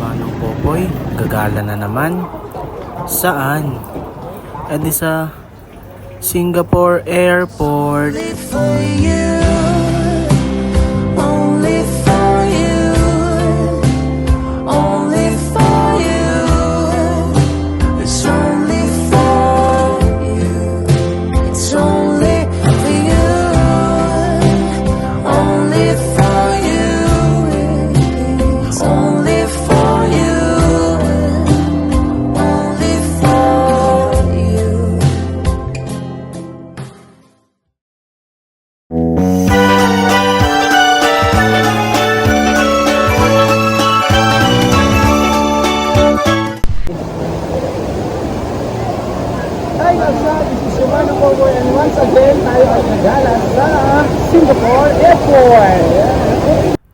Manong Popoy, gagala na naman. Saan? E di sa Singapore Airport. Only for you, only for you, only for you. It's only for you. It's only for you, only for you. It's only for you, only for you. Hi Kabsa, this is your Manong Popoy and once again tayo ay nagala sa Singapore Airport.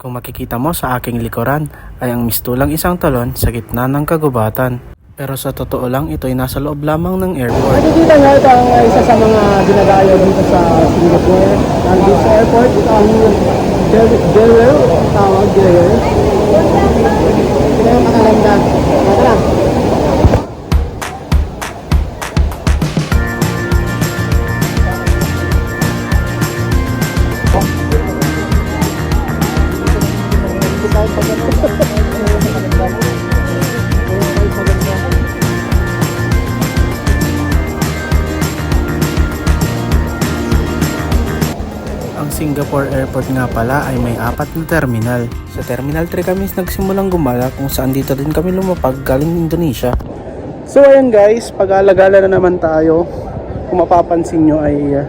Kung makikita mo sa aking likuran ay ang mistulang isang talon sa gitna ng kagubatan. Pero sa totoo lang ito ay nasa loob lamang ng airport. Nakikita nga ito ang isa sa mga dinadayo dito sa Singapore. Dito sa airport, ito ang Jewel, ang tawag Jewel. Ito yung makalanda. Ito lang. Ang Singapore Airport nga pala ay may 4 na terminal. Sa Terminal 3 kami nagsimulang gumala kung saan dito din kami lumapag galing Indonesia. So ayun guys, pag-alagala na naman tayo. Kung mapapansin nyo ay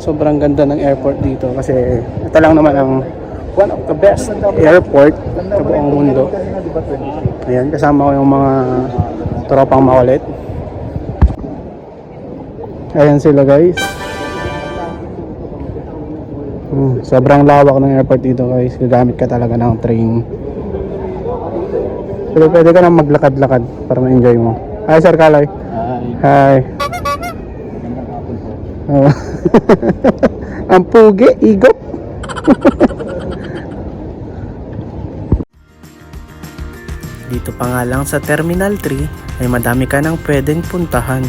sobrang ganda ng airport dito kasi ito lang naman ang one of the best airport sa buong mundo. Ayan, kasama ko yung mga tropang makulit. Ayan sila guys. Sobrang lawak ng airport dito guys. Gagamit ka talaga ng train. Pero pwede ka na maglakad-lakad para ma-enjoy mo. Hi Sir Kalay. Hi. Oh. Ang pugi, igop. Dito pa nga lang sa Terminal 3 ay madami ka nang pwedeng puntahan.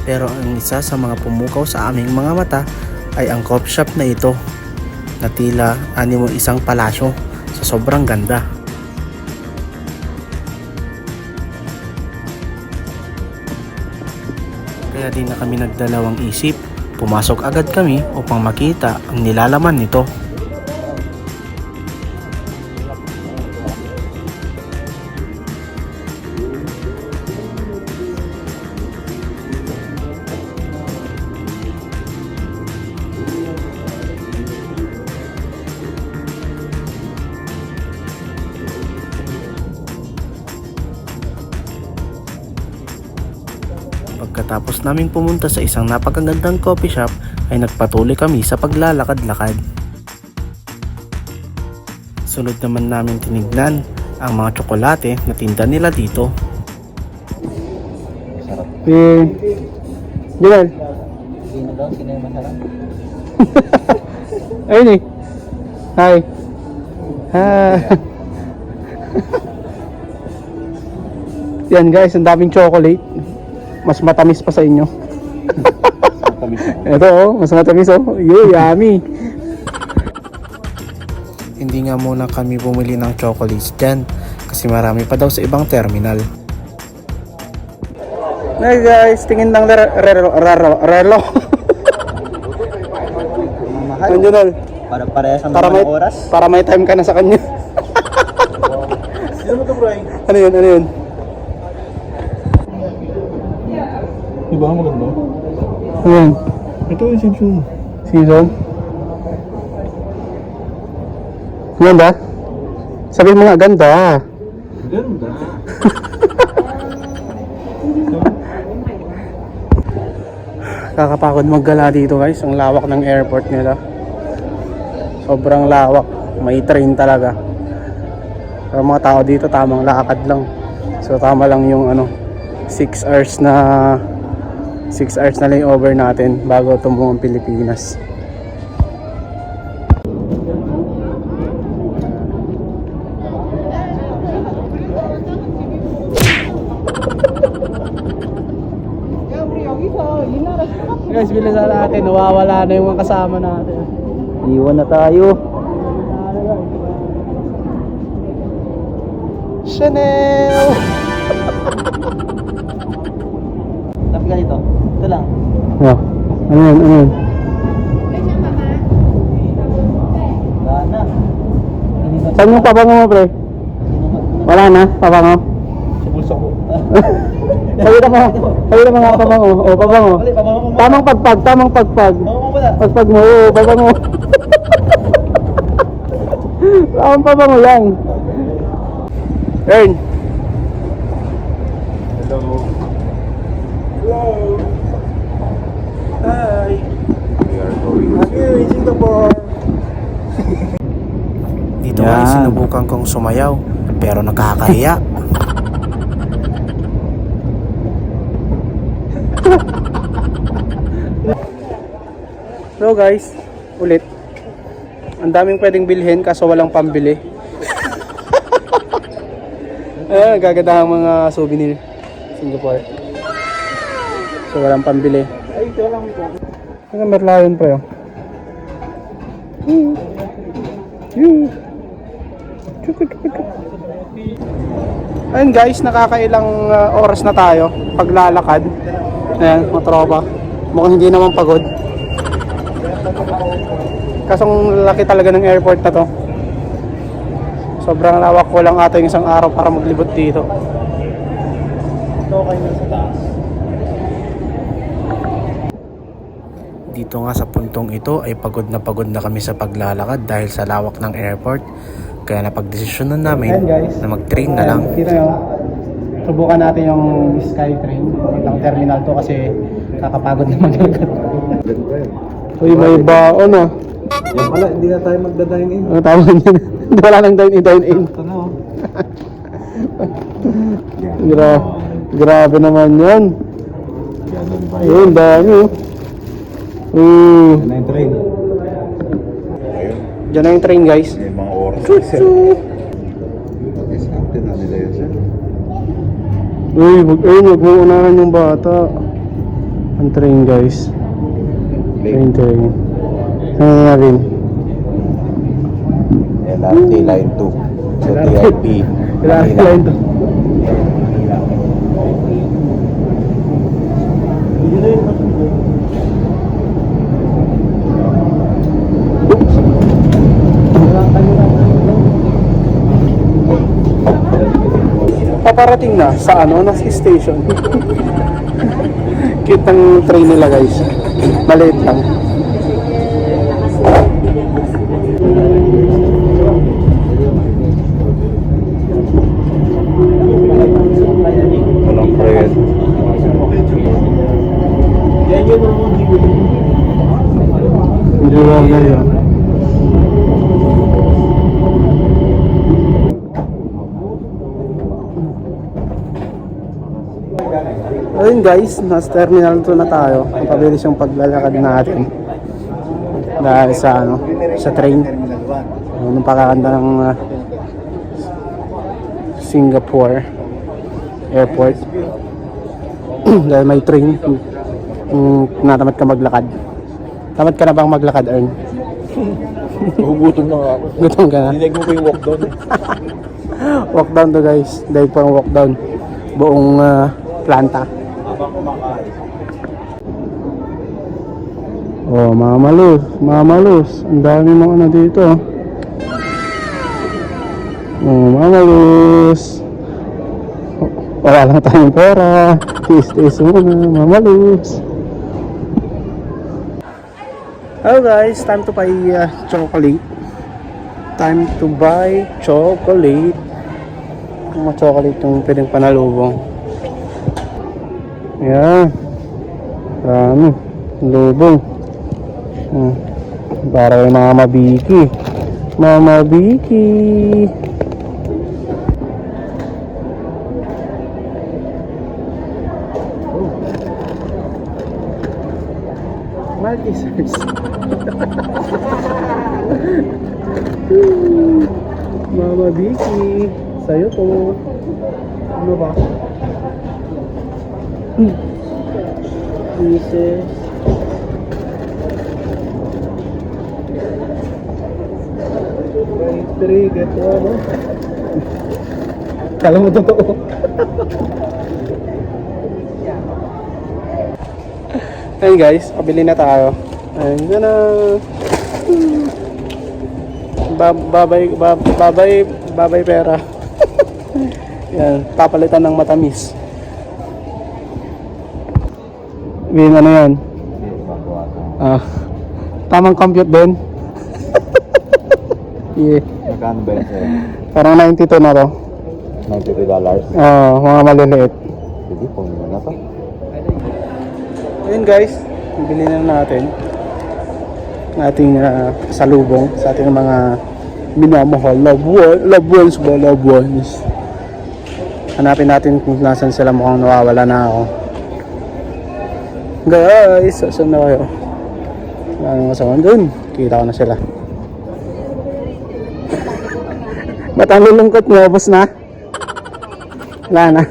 Pero ang isa sa mga pumukaw sa aming mga mata ay ang coffee shop na ito na tila animo isang palasyo sa sobrang ganda. Kaya di na kami nagdalawang isip, pumasok agad kami upang makita ang nilalaman nito. Pagkatapos naming pumunta sa isang napakagandang coffee shop ay nagpatuloy kami sa paglalakad-lakad. Sunod naman namin tinignan ang mga tsokolate na tinda nila dito. Joel. Sino daw? Sino yung masarap? Ayun eh. Hi. Yan guys, ang daming chocolate. Mas matamis pa sa inyo. Ito oh, mas matamis oh. Yummy. Hindi nga muna kami bumili ng chocolates dyan kasi marami pa daw sa ibang terminal. Hey guys, tingin ng relo. Nandiyan na. Para parehas ang Para may oras. Para may time ka na sa kanya. Sino mo to, bro? Ano yun? Ano yun? Diba ang maganda? Ano yun? Ito yung Simpson. Season? Ganda? Sabi mo nga ganda. Ganda. Kakapagod maggala dito guys. Ang lawak ng airport nila. Sobrang lawak. May train talaga. Pero mga tao dito tamang lakad lang. So tama lang yung 6 hours na 6 hours na layover natin bago tumuong Pilipinas. Guys, bilisan natin. Nawawala na yung mga kasama natin. Iwan na tayo. Chanel! Tapi ka dito. Ito lang. Oh, ano yan, ano yan? Gana. Saan yung pabango mo, pre? Wala na, pabango. Sa bulsa ko. Pagkita mo nga pabango. O, pabango. Tamang pagpag, tamang pagpag. Pagpag mo, oo, pabango. Tamang pabango lang. Ern. Hello. Hello. Hi. We are going to Singapore. Dito ay Yan. sinubukan kong sumayaw pero nakakahiya. So guys, ulit. Ang daming pwedeng bilhin kaso walang pambili. Gaganda ang mga souvenir Singapore. So walang pambili. Ay, ito lang po. Ang merlion pa yun. Ayun guys, nakakailang oras na tayo paglalakad. Ayan, mga tropa. Mukhang hindi naman pagod. Kasong laki talaga ng airport na to. Sobrang lawak, ko lang ata yung isang araw para maglibot dito. Okay na sa taas. Dito nga sa puntong ito ay pagod na kami sa paglalakad dahil sa lawak ng airport. Kaya napagdesisyonan namin Ayan, guys. na mag-train na lang. Kita nyo, subukan natin yung Skytrain. Ang terminal to kasi kakapagod na maglakad. Uy, may baon ah. Yan pala, hindi na tayo magdadine in. Ang tawag niya. Wala nang dine-in. Ito na oh. Grabe naman yan. Ayun, dami oh. Yan na yung train. Diyan na yung train guys. May mga oras kasi. Okay, sa atin na nila yun siya. Uy, wag mo unahan yung bata. Ang train guys. Train. Ano na rin? LRT Line 2 sa TIP. Kailangan line to. Paparating na sa nasa station. Cute ng train nila guys. Maliit lang. Walang prayers. Hindi wag na yun. Ayun guys, nasa terminal 2 na tayo. Mapabilis yung paglalakad natin. Dahil sa sa train. Nung pakakanda ng Singapore Airport. Dahil may train. Natamad ka maglakad. Tamad ka na bang maglakad, Ern? Hugutom na nga ako. Gutom ka na? Dinag mo ko yung walk down. Walk down to guys. Dahil pa walk down. Buong planta. Oh, mamalos. Ang dami mga ano dito. Oh, mamalos. Oh, wala lang tayong pera. Tiis muna, mamalos. Hello guys, time to buy chocolate. Time to buy chocolate. Mga chocolate yung pwedeng panalubong. Ayan. Dami. Lubong. Para yung mga mabiki. Mama Biki. Maltesers. Mama Biki. Sa'yo to. Ano ba? Pieces. mystery, get mo, no? Kala mo totoo. Ayun guys, pabili na tayo. Ayun, dyan na. Babay pera. Yan, papalitan ng matamis. Win, ano yan? Tamang compute din. Yeah. Magkano ba yun sa'yo? Parang 92 na to. $92? Oo, mga maliliit. Sige, kung yun na to. Ayun guys, bibili na natin ng ating salubong sa ating mga minamahal, loved ones. Hanapin natin kung nasan sila, mukhang nawawala na ako. Guys, saan na kayo? Ano nga sa doon? Kita ko na sila. Ba't ang lulungkot mo? Ubus na? Wala na.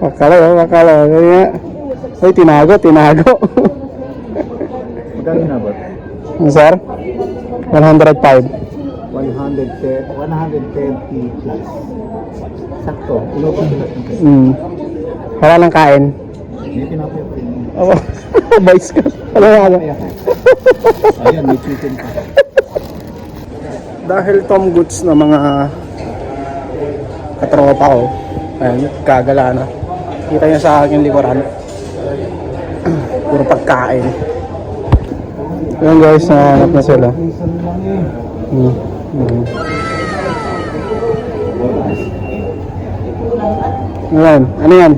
Wakala. Uy, tinago. Magkano na ba? Ano sir? 105. 130 plus. Sakto. Ilopan sila. Wala lang kain. Hindi pinapaya pa rin. Oo. Vice ka. Ano. Ayan, may chicken pa. Dahil Tom Goods na mga katropa ko, ayun, gagala na. Kita niyo sa aking likuran. Puro pagkain. Ayun guys, nahanap na sila. Ayan, ano yan?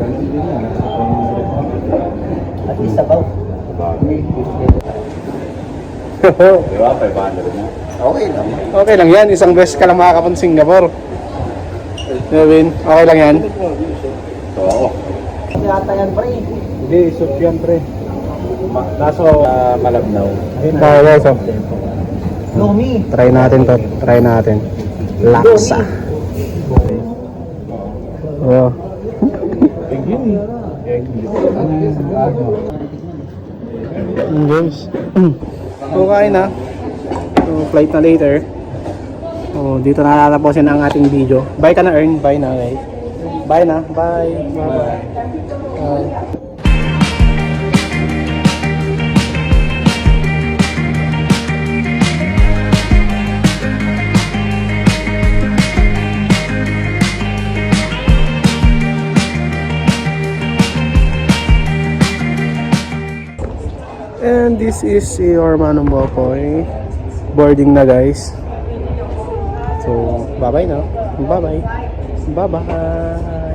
At least sabaw. Di ba? 500 na. Okay lang. Okay lang yan, isang beses ka lang makakapunta Singapore. Gawin, okay lang yan. Oo. Hindi, soup yan pre. Kaso malabnaw. Okay guys, try natin to, laksa. Oh. Guys, so kain na. So flight na later. Oh, dito na tatapusin ang ating video. Bye ka na, Earn. Bye na guys. Bye na. Bye. Bye. And this is your Manong Bokoy. Boarding na guys. So, bye-bye na. Bye-bye. Bye-bye.